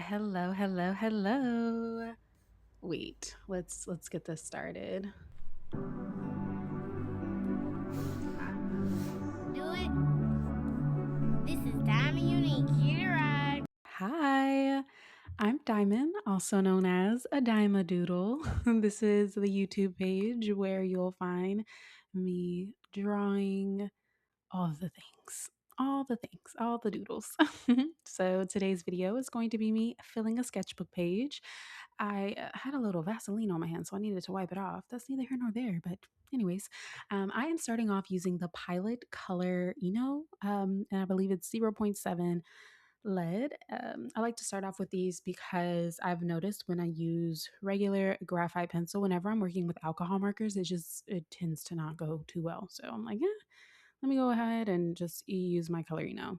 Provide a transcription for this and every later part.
Hello, hello, hello. Wait, let's get this started. Do it. This is Diamond Unique here to ride. Hi, I'm Diamond, also known as a Doodle. This is the YouTube page where you'll find me drawing all the things, all the doodles. So today's video is going to be me filling a sketchbook page. I had a little Vaseline on my hand, so I needed to wipe it off. That's neither here nor there, but anyways, I am starting off using the Pilot Color Eno, and I believe it's 0.7 lead. I like to start off with these because I've noticed when I use regular graphite pencil, whenever I'm working with alcohol markers, it tends to not go too well. So I'm like, yeah, let me go ahead and just use my colorino.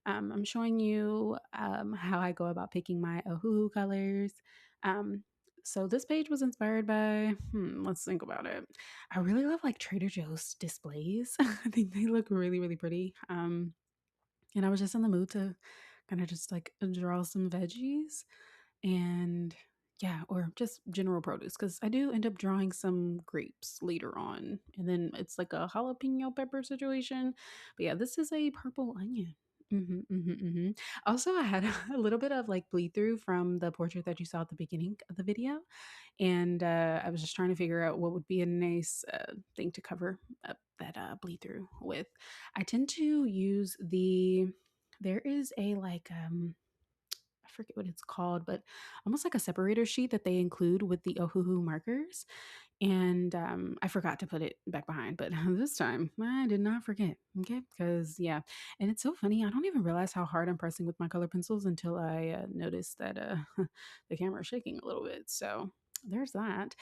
I'm showing you how I go about picking my ohuhu colors. Um, so this page was inspired by, let's think about it. I really love like Trader Joe's displays. I think they look really, really pretty. And I was just in the mood to kind of just like draw some veggies and yeah, or just general produce because I do end up drawing some grapes later on, and then it's like a jalapeno pepper situation. But yeah, this is a purple onion. Also, I had a little bit of like bleed through from the portrait that you saw at the beginning of the video, and I was just trying to figure out what would be a nice thing to cover up that bleed through with. I tend to use there is a like I forget what it's called, but almost like a separator sheet that they include with the ohuhu markers. And I forgot to put it back behind, but this time I did not forget. Okay, because yeah, and it's so funny. I don't even realize how hard I'm pressing with my color pencils until I notice that the camera is shaking a little bit. So there's that.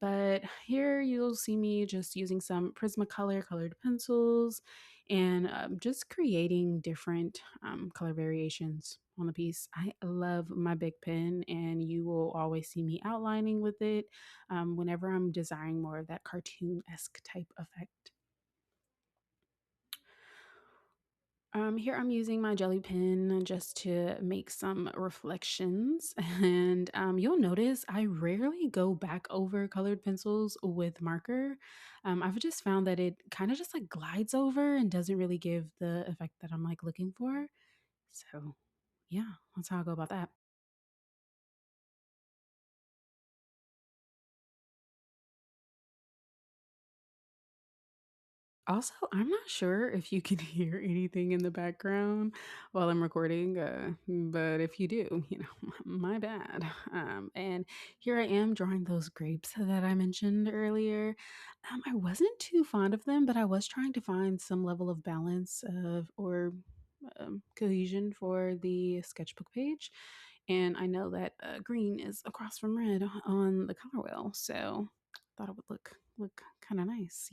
But here you'll see me just using some Prismacolor colored pencils and just creating different color variations on the piece. I love my big pen, and you will always see me outlining with it whenever I'm desiring more of that cartoon esque type effect. Here I'm using my jelly pen just to make some reflections, and you'll notice I rarely go back over colored pencils with marker. I've just found that it kind of just like glides over and doesn't really give the effect that I'm like looking for. So, yeah, that's how I go about that. Also, I'm not sure if you can hear anything in the background while I'm recording, but if you do, my bad. And here I am drawing those grapes that I mentioned earlier. I wasn't too fond of them, but I was trying to find some level of balance of or cohesion for the sketchbook page. And I know that green is across from red on the color wheel, so thought it would look kind of nice.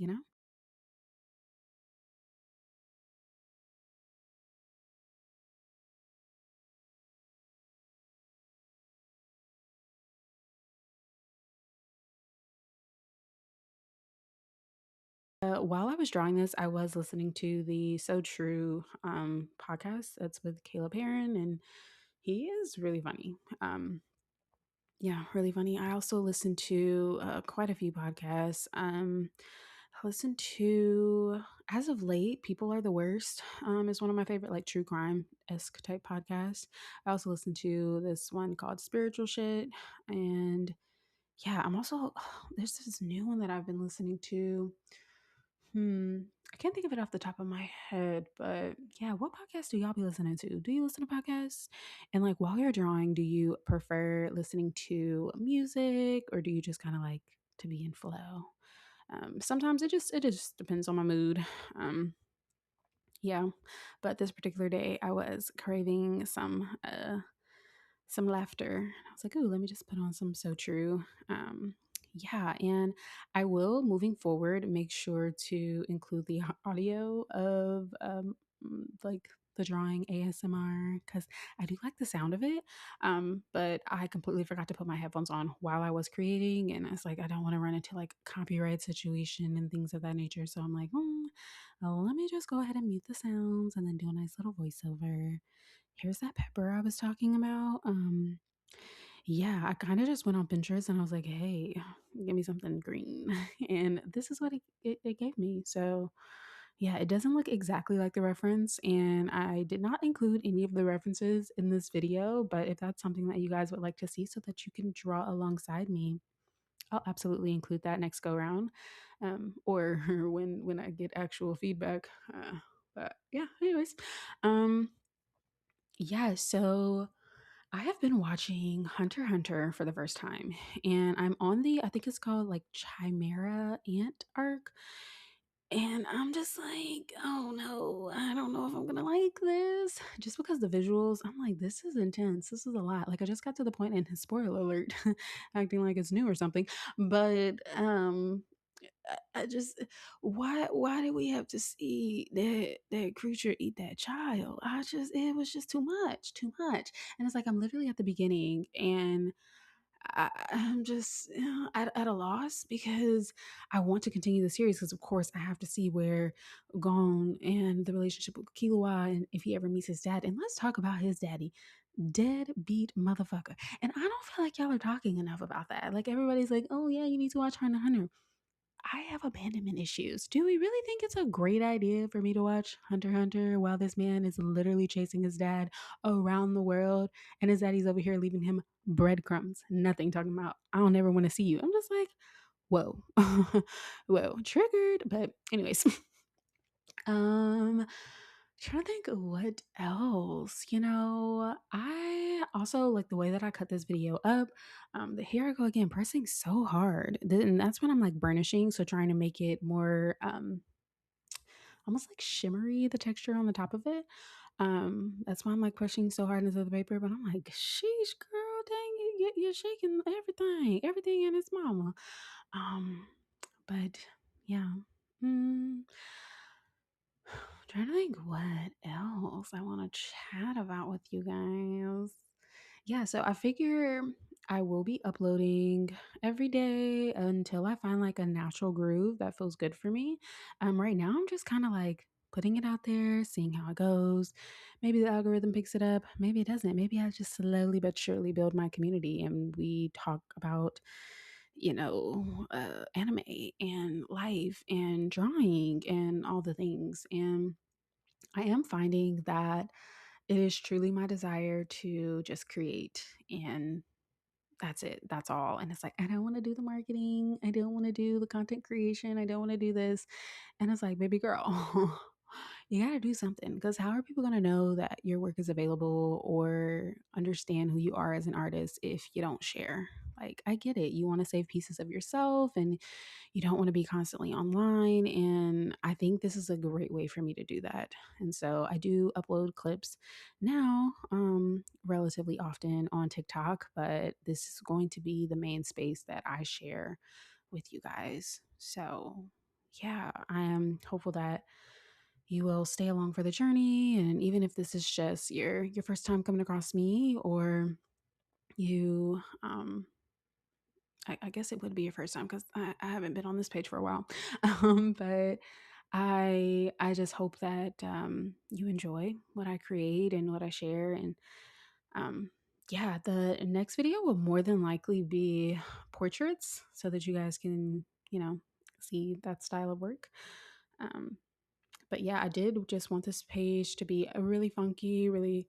While I was drawing this, I was listening to the So True podcast. That's with Caleb Heron, and he is really funny. Yeah, really funny. I also listen to quite a few podcasts. I listen to, as of late, People Are the Worst is one of my favorite, like true crime esque type podcasts. I also listen to this one called Spiritual Shit. And yeah, I'm also, there's this new one that I've been listening to. I can't think of it off the top of my head, but yeah, what podcast do y'all be listening to? Do you listen to podcasts? And like while you're drawing, do you prefer listening to music or do you just kind of like to be in flow? Sometimes it just depends on my mood. Um, yeah, but this particular day I was craving some laughter. I was like, "Ooh, let me just put on some So True." Yeah, and I will moving forward make sure to include the audio of like the drawing ASMR because I do like the sound of it. But I completely forgot to put my headphones on while I was creating, and it's like I don't want to run into like copyright situation and things of that nature. So I'm like, let me just go ahead and mute the sounds and then do a nice little voiceover. here's that pepper I was talking about. Yeah, I kind of just went on Pinterest and I was like, hey, give me something green. And this is what it gave me. So, yeah, it doesn't look exactly like the reference. And I did not include any of the references in this video. But if that's something that you guys would like to see so that you can draw alongside me, I'll absolutely include that next go round, or when I get actual feedback. But yeah, anyways, um, yeah. So I have been watching Hunter x Hunter for the first time, and I'm on the I think it's called like Chimera Ant arc. And I'm just like, oh no, I don't know if I'm gonna like this. Just because the visuals, I'm like, this is intense. This is a lot. Like I just got to the point in his spoiler alert, acting like it's new or something. But I just why did we have to see that creature eat that child? It was just too much. And it's like I'm literally at the beginning and I'm just at a loss because I want to continue the series because, of course, I have to see where Gon and the relationship with Killua and if he ever meets his dad. And let's talk about his daddy. Deadbeat motherfucker. And I don't feel like y'all are talking enough about that. Like, everybody's like, oh, yeah, you need to watch Hunter x Hunter. I have abandonment issues. Do we really think it's a great idea for me to watch Hunter x Hunter while this man is literally chasing his dad around the world and his daddy's over here leaving him breadcrumbs? Nothing talking about, I don't ever want to see you. I'm just like, whoa. Whoa, triggered. But anyways, um trying to think of what else. I also like the way that I cut this video up. Here I go again, pressing so hard. And that's when I'm like burnishing. So trying to make it more almost like shimmery, the texture on the top of it. That's why I'm like pushing so hard into the paper, but I'm like, sheesh, girl, dang it, you're shaking everything in its mama. Um, but yeah. Mm, Trying to think what else I want to chat about with you guys. Yeah, so I figure I will be uploading every day until I find like a natural groove that feels good for me. Right now I'm just kind of like putting it out there, seeing how it goes. Maybe the algorithm picks it up, maybe it doesn't. Maybe I just slowly but surely build my community and we talk about anime and life and drawing and all the things. And I am finding that it is truly my desire to just create and that's it. That's all. And it's like, I don't want to do the marketing. I don't want to do the content creation. I don't want to do this. And it's like, baby girl, you got to do something because how are people going to know that your work is available or understand who you are as an artist if you don't share? Like, I get it. You want to save pieces of yourself and you don't want to be constantly online. And I think this is a great way for me to do that. And so I do upload clips now, relatively often on TikTok, but this is going to be the main space that I share with you guys. So yeah, I am hopeful that you will stay along for the journey. And even if this is just your first time coming across me or you I guess it would be your first time because I haven't been on this page for a while. But I just hope that you enjoy what I create and what I share. And yeah, the next video will more than likely be portraits so that you guys can, see that style of work. Um, but yeah, I did just want this page to be a really funky, really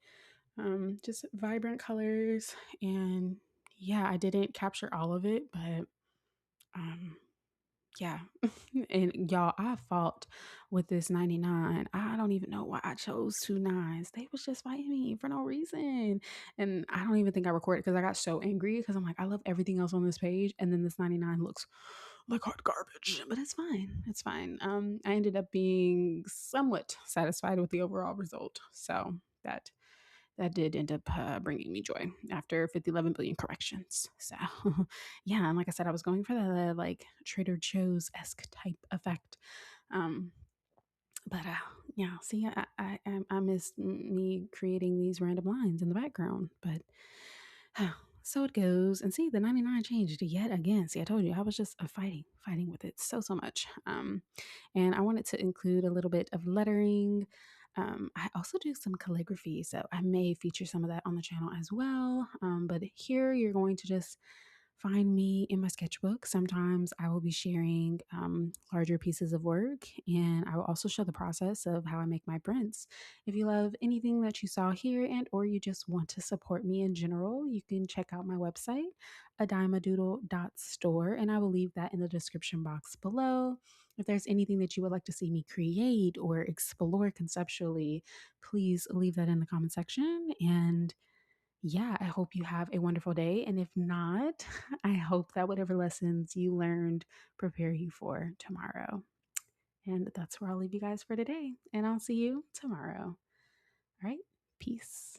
just vibrant colors. And yeah, I didn't capture all of it, but um, yeah. And y'all, I fought with this 99. I don't even know why I chose two nines. They was just fighting me for no reason. And I don't even think I recorded because I got so angry because I'm like, I love everything else on this page. And then this 99 looks like hot garbage. But it's fine. It's fine. I ended up being somewhat satisfied with the overall result. So that did end up bringing me joy after 11 billion corrections. So, yeah, and like I said, I was going for the like Trader Joe's esque type effect. Um, but yeah, see, I missed me creating these random lines in the background, but so it goes. And see, the 99 changed yet again. See, I told you I was just fighting with it so much. And I wanted to include a little bit of lettering I also do some calligraphy, so I may feature some of that on the channel as well. But here you're going to just find me in my sketchbook. Sometimes I will be sharing larger pieces of work, and I will also show the process of how I make my prints. If you love anything that you saw here, and or you just want to support me in general, you can check out my website, store, and I will leave that in the description box below. If there's anything that you would like to see me create or explore conceptually, please leave that in the comment section. And yeah, I hope you have a wonderful day. And if not, I hope that whatever lessons you learned prepare you for tomorrow. And that's where I'll leave you guys for today. And I'll see you tomorrow. All right. Peace.